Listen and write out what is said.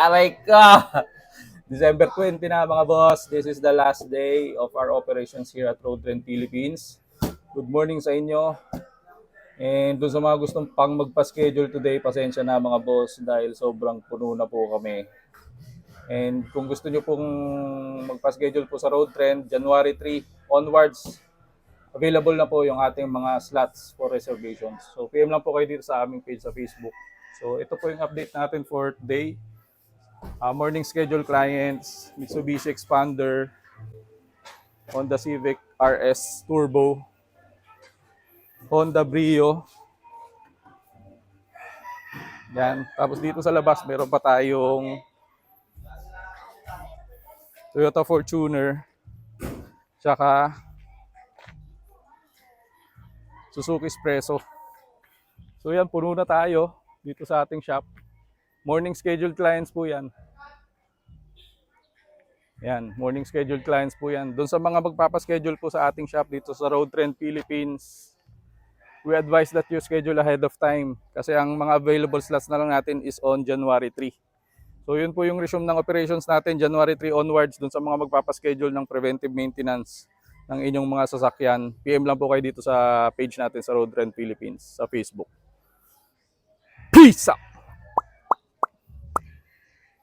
Aray ka! December 20 na mga boss. This is the last day of our operations here at Road Trend Philippines. Good morning sa inyo. And dun sa mga gustong pang magpa-schedule today, pasensya na mga boss dahil sobrang puno na po kami. And kung gusto nyo pong magpa-schedule po sa Road Trend, January 3 onwards, available na po yung ating mga slots for reservations. So PM lang po kayo dito sa aming page sa Facebook. So ito po yung update natin for today. Morning schedule clients, Mitsubishi Expander, Honda Civic RS Turbo, Honda Brio. Yan. Tapos dito sa labas, meron pa tayong Toyota Fortuner, tsaka Suzuki Espresso. So yan, puno na tayo dito sa ating shop. Morning scheduled clients po yan. Yan, morning scheduled clients po yan. Doon sa mga magpapaschedule po sa ating shop dito sa Road Trend Philippines, we advise that you schedule ahead of time kasi ang mga available slots na lang natin is on January 3. So yun po yung resume ng operations natin January 3 onwards doon sa mga magpapaschedule ng preventive maintenance ng inyong mga sasakyan. PM lang po kayo dito sa page natin sa Road Trend Philippines sa Facebook. Peace out!